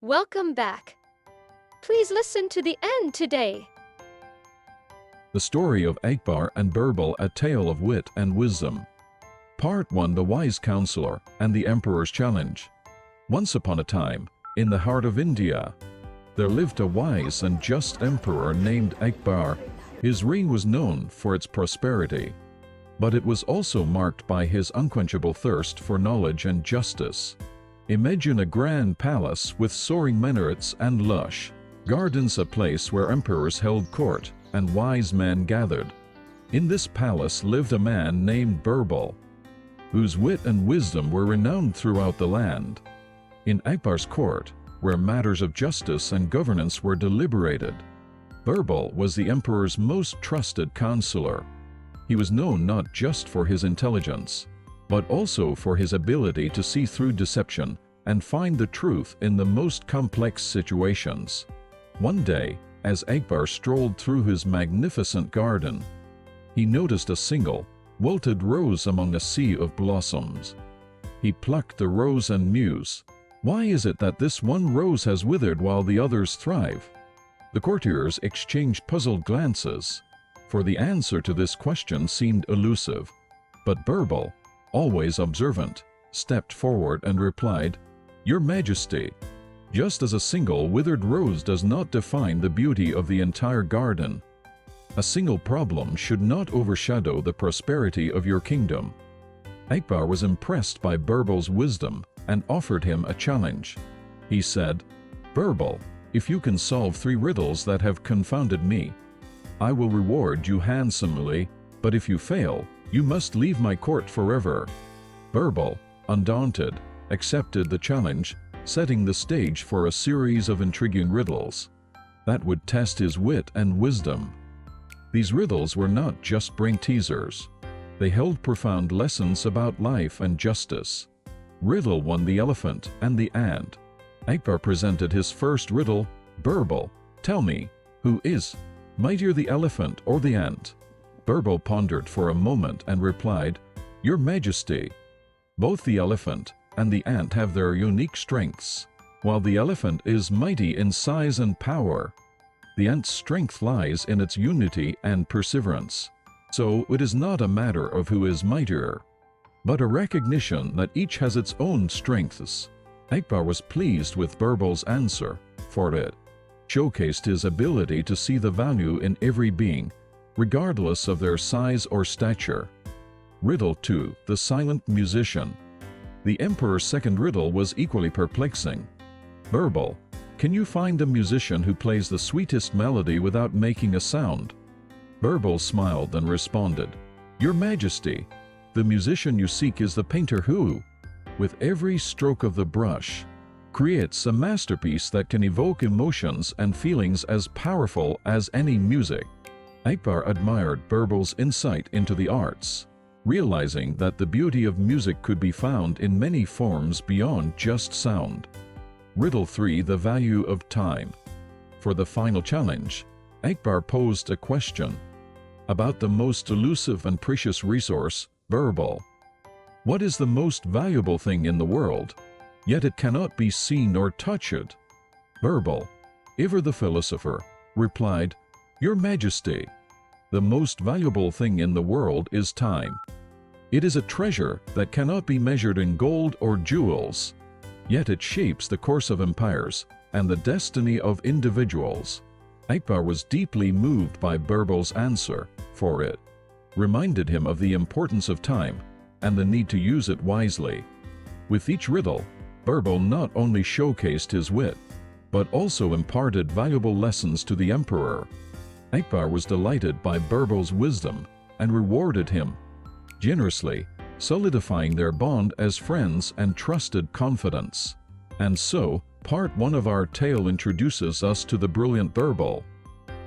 Welcome back. Please listen to the end today. The story of Akbar and Birbal, a tale of wit and wisdom. Part 1: The Wise Counselor and the Emperor's Challenge. Once upon a time, in the heart of India, there lived a wise and just emperor named Akbar. His reign was known for its prosperity, but it was also marked by his unquenchable thirst for knowledge and justice. Imagine a grand palace with soaring minarets and lush gardens, a place where emperors held court and wise men gathered. In this palace lived a man named Birbal, whose wit and wisdom were renowned throughout the land. In Akbar's court, where matters of justice and governance were deliberated, Birbal was the emperor's most trusted counselor. He was known not just for his intelligence, but also for his ability to see through deception and find the truth in the most complex situations. One day, as Akbar strolled through his magnificent garden, he noticed a single, wilted rose among a sea of blossoms. He plucked the rose and mused, "Why is it that this one rose has withered while the others thrive?" The courtiers exchanged puzzled glances, for the answer to this question seemed elusive. But Birbal, always observant, stepped forward and replied, "Your Majesty, just as a single withered rose does not define the beauty of the entire garden, a single problem should not overshadow the prosperity of your kingdom." Akbar was impressed by Birbal's wisdom and offered him a challenge. He said, "Birbal, if you can solve 3 riddles that have confounded me, I will reward you handsomely, but if you fail, you must leave my court forever." Birbal, undaunted, accepted the challenge, setting the stage for a series of intriguing riddles that would test his wit and wisdom. These riddles were not just brain teasers. They held profound lessons about life and justice. Riddle 1: The Elephant and the Ant. Akbar presented his first riddle. "Birbal, tell me, who is mightier, the elephant or the ant?" Birbal pondered for a moment and replied, "Your Majesty, both the elephant and the ant have their unique strengths. While the elephant is mighty in size and power, the ant's strength lies in its unity and perseverance. So it is not a matter of who is mightier, but a recognition that each has its own strengths." Akbar was pleased with Birbal's answer, for it showcased his ability to see the value in every being, regardless of their size or stature. Riddle 2: The Silent Musician. The emperor's second riddle was equally perplexing. "Birbal, can you find a musician who plays the sweetest melody without making a sound?" Birbal smiled and responded, "Your Majesty, the musician you seek is the painter who, with every stroke of the brush, creates a masterpiece that can evoke emotions and feelings as powerful as any music." Akbar admired Birbal's insight into the arts, realizing that the beauty of music could be found in many forms beyond just sound. Riddle 3: The Value of Time. For the final challenge, Akbar posed a question about the most elusive and precious resource, Birbal. "What is the most valuable thing in the world, yet it cannot be seen or touched?" Birbal, ever the philosopher, replied, "Your Majesty, the most valuable thing in the world is time. It is a treasure that cannot be measured in gold or jewels, yet it shapes the course of empires and the destiny of individuals." Akbar was deeply moved by Birbal's answer, for it reminded him of the importance of time and the need to use it wisely. With each riddle, Birbal not only showcased his wit, but also imparted valuable lessons to the emperor. Akbar was delighted by Birbal's wisdom and rewarded him generously, solidifying their bond as friends and trusted confidants. And so, part 1 of our tale introduces us to the brilliant Birbal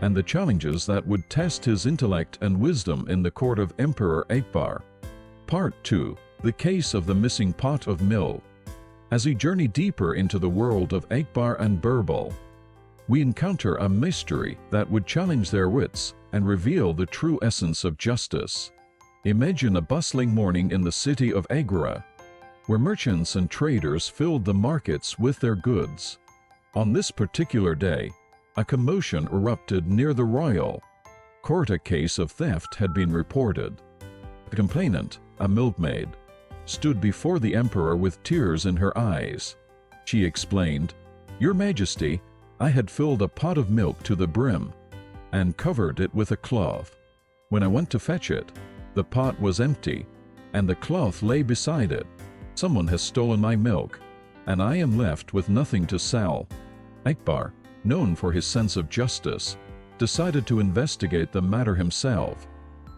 and the challenges that would test his intellect and wisdom in the court of Emperor Akbar. Part 2: The Case of the Missing Pot of Mill. As we journey deeper into the world of Akbar and Birbal, we encounter a mystery that would challenge their wits and reveal the true essence of justice. Imagine a bustling morning in the city of Agra, where merchants and traders filled the markets with their goods. On this particular day, a commotion erupted near the royal court. A case of theft had been reported. The complainant, a milkmaid, stood before the emperor with tears in her eyes. She explained, "Your Majesty, I had filled a pot of milk to the brim and covered it with a cloth. When I went to fetch it, the pot was empty and the cloth lay beside it. Someone has stolen my milk, and I am left with nothing to sell." Akbar, known for his sense of justice, decided to investigate the matter himself.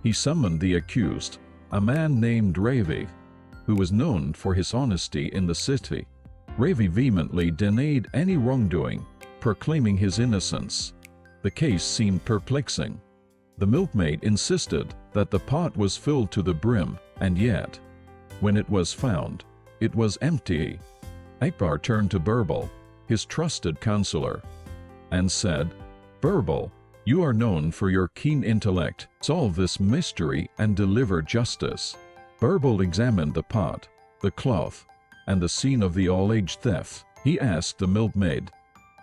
He summoned the accused, a man named Ravi, who was known for his honesty in the city. Ravi vehemently denied any wrongdoing, proclaiming his innocence. The case seemed perplexing. The milkmaid insisted that the pot was filled to the brim, and yet, when it was found, it was empty. Akbar turned to Birbal, his trusted counselor, and said, "Birbal, you are known for your keen intellect. Solve this mystery and deliver justice." Birbal examined the pot, the cloth, and the scene of the all-aged theft. He asked the milkmaid,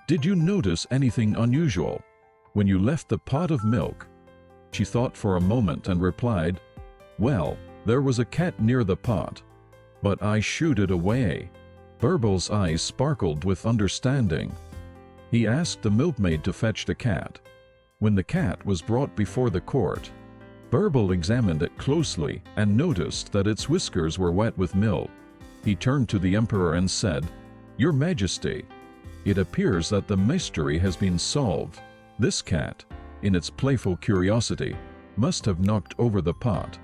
"Did you notice anything unusual when you left the pot of milk?" She thought for a moment and replied, "Well, there was a cat near the pot, but I shooed it away." Birbal's eyes sparkled with understanding. He asked the milkmaid to fetch the cat. When the cat was brought before the court, Birbal examined it closely and noticed that its whiskers were wet with milk. He turned to the emperor and said, "Your Majesty, it appears that the mystery has been solved. This cat, in its playful curiosity, must have knocked over the pot,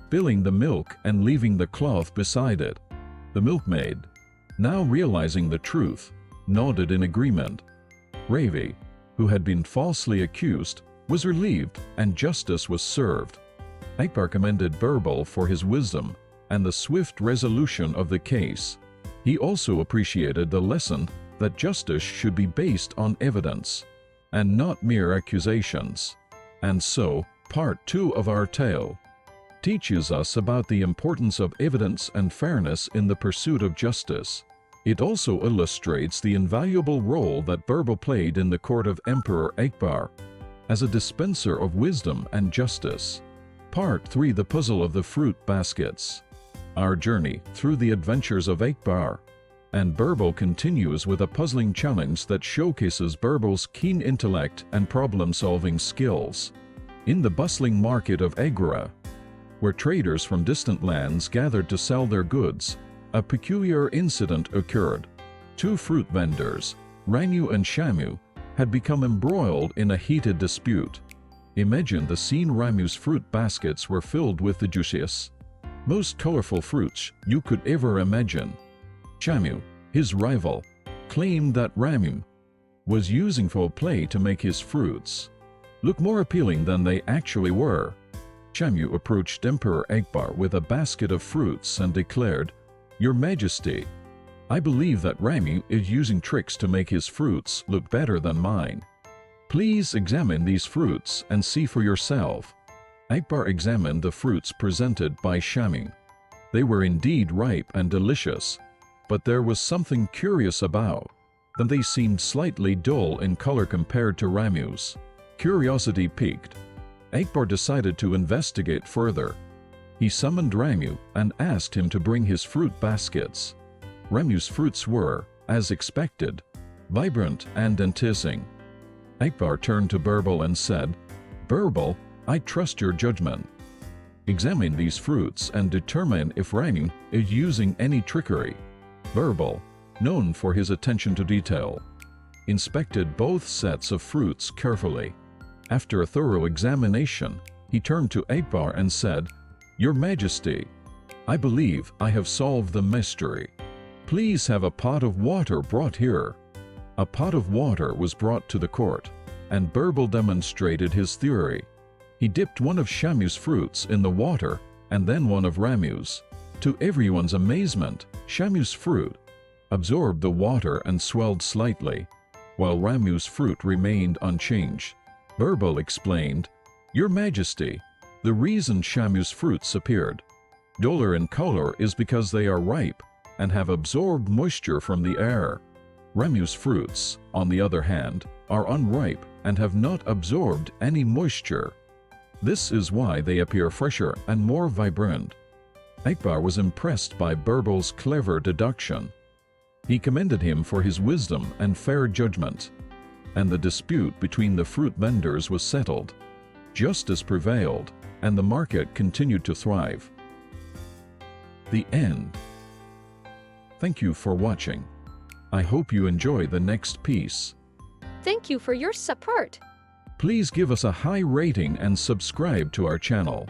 spilling the milk and leaving the cloth beside it." The milkmaid, now realizing the truth, nodded in agreement. Ravi, who had been falsely accused, was relieved and justice was served. Akbar commended Birbal for his wisdom and the swift resolution of the case. He also appreciated the lesson that justice should be based on evidence and not mere accusations. And so, part 2 of our tale teaches us about the importance of evidence and fairness in the pursuit of justice. It also illustrates the invaluable role that Birbal played in the court of Emperor Akbar as a dispenser of wisdom and justice. Part 3: The Puzzle of the Fruit Baskets. Our journey through the adventures of Akbar and Birbal continues with a puzzling challenge that showcases Birbal's keen intellect and problem-solving skills. In the bustling market of Agra, where traders from distant lands gathered to sell their goods, a peculiar incident occurred. Two fruit vendors, Ranu and Shamu, had become embroiled in a heated dispute. Imagine the scene. Ramu's fruit baskets were filled with the juiciest, most colorful fruits you could ever imagine. Shamu, his rival, claimed that Ramu was using foul play to make his fruits look more appealing than they actually were. Shamu approached Emperor Akbar with a basket of fruits and declared, "Your Majesty, I believe that Ramu is using tricks to make his fruits look better than mine. Please examine these fruits and see for yourself." Akbar examined the fruits presented by Shamu. They were indeed ripe and delicious, but there was something curious about them. They seemed slightly dull in color compared to Ramu's. Curiosity piqued. Akbar decided to investigate further. He summoned Ramu and asked him to bring his fruit baskets. Ramu's fruits were, as expected, vibrant and enticing. Akbar turned to Birbal and said, "Birbal, I trust your judgment. Examine these fruits and determine if Ramu is using any trickery." Birbal, known for his attention to detail, inspected both sets of fruits carefully. After a thorough examination, he turned to Akbar and said, "Your Majesty, I believe I have solved the mystery. Please have a pot of water brought here." A pot of water was brought to the court, and Birbal demonstrated his theory. He dipped one of Shamu's fruits in the water and then one of Ramu's. To everyone's amazement, Shamu's fruit absorbed the water and swelled slightly, while Ramu's fruit remained unchanged. Birbal explained, "Your Majesty, the reason Shamu's fruits appeared duller in color is because they are ripe and have absorbed moisture from the air. Remus fruits, on the other hand, are unripe and have not absorbed any moisture. This is why they appear fresher and more vibrant. Akbar was impressed by Birbal's clever deduction. He commended him for his wisdom and fair judgment, and the dispute between the fruit vendors was settled. Justice prevailed, and the market continued to thrive. The end. Thank you for watching. I hope you enjoy the next piece. Thank you for your support. Please give us a high rating and subscribe to our channel.